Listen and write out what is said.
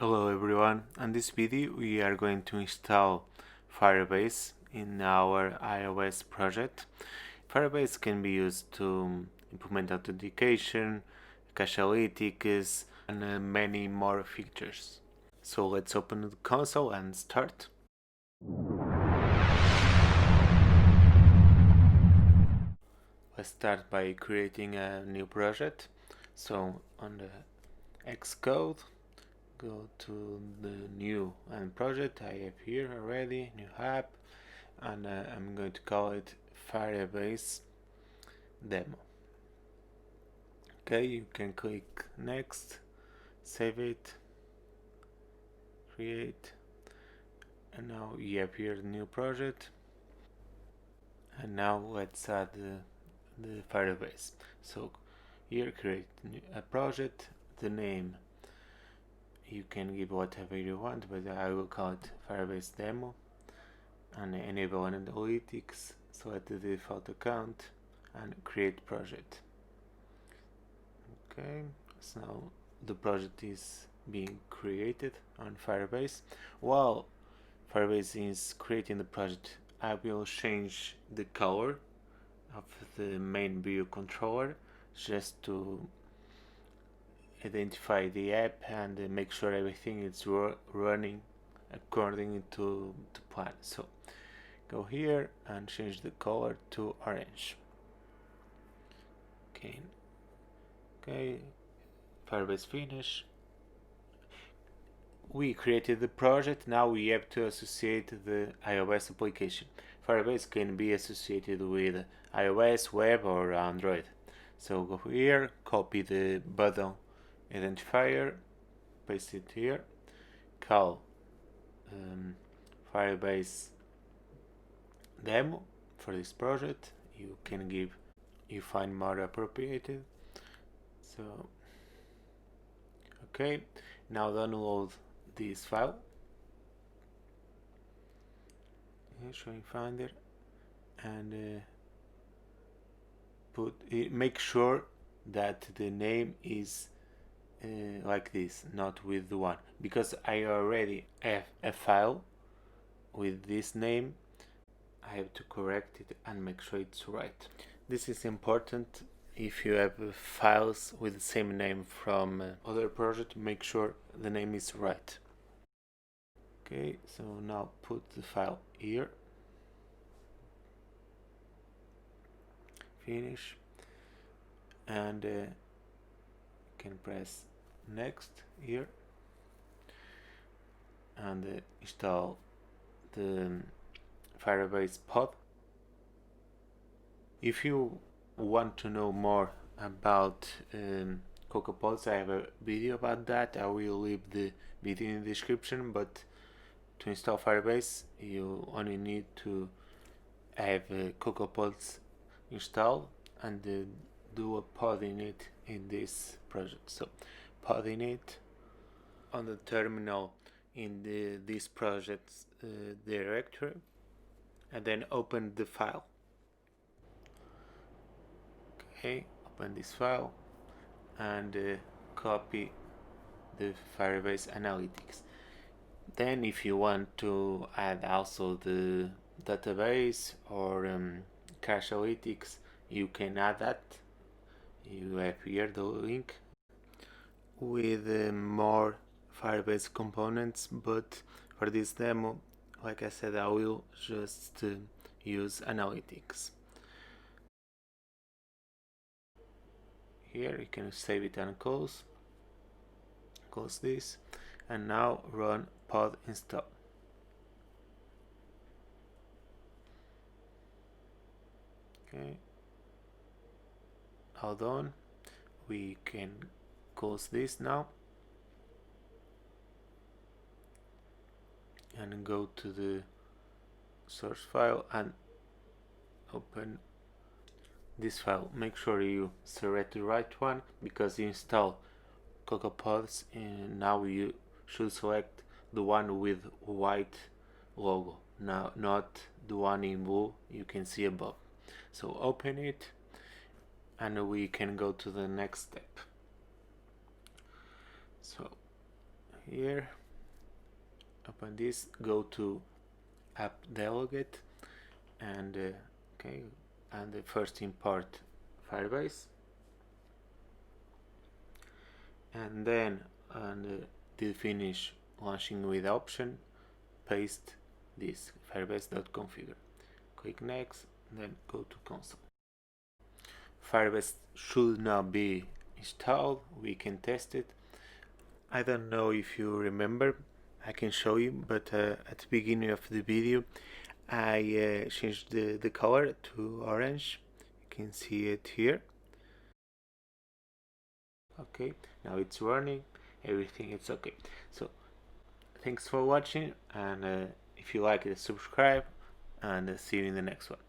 Hello everyone, in this video we are going to install Firebase in our iOS project. Firebase can be used to implement authentication, cache analytics, and many more features. So let's open the console and start. Let's start by creating a new project. So on the Xcode, go to the new project I have here already, new app, and I'm going to call it Firebase demo. Okay, you can click next, save it, create, and now you have here the new project. And now let's add the Firebase. So here create a project, the name you can give whatever you want, but I will call it Firebase demo, and enable analytics, select the default account and create project. Okay, so now the project is being created on Firebase. While Firebase is creating the project, I will change the color of the main view controller just to identify the app and make sure everything is running according to plan. So go here and change the color to orange. Okay, Firebase finish. We created the project, now we have to associate the iOS application. Firebase can be associated with iOS, web or Android. So go here, copy the button identifier, paste it here, call Firebase demo for this project. You can give, you find more appropriate. So okay, now download this file, showing Finder, and make sure that the name is like this, not with the one, because I already have a file with this name. I have to correct it and make sure it's right. This is important. If you have files with the same name from other project, make sure the name is right. Okay, so now put the file here, finish, and you can press next here and install the Firebase pod. If you want to know more about CocoaPods, I have a video about that. I will leave the video in the description, but to install Firebase you only need to have CocoaPods installed and do a pod init in this project. So pod init on the terminal in this project's directory, and then open the file. Okay, open this file and copy the Firebase analytics. Then if you want to add also the database or cache analytics, you can add that. You have here the link with more Firebase components, but for this demo, like I said, I will just use analytics. Here you can save it and close this, and now run pod install. Okay, all done. We can close this now and go to the source file and open this file. Make sure you select the right one, because you install CocoaPods and now you should select the one with white logo, now not the one in blue you can see above. So open it and we can go to the next step. So here, open this, go to app delegate, and okay, and first import Firebase, and then to finish launching with option, paste this firebase.configure. Click next, then go to console. Firebase should now be installed. We can test it. I don't know if you remember, I can show you, but at the beginning of the video I changed the color to orange. You can see it here. Okay, now it's running, everything is okay. So thanks for watching, and if you like it, subscribe, and see you in the next one.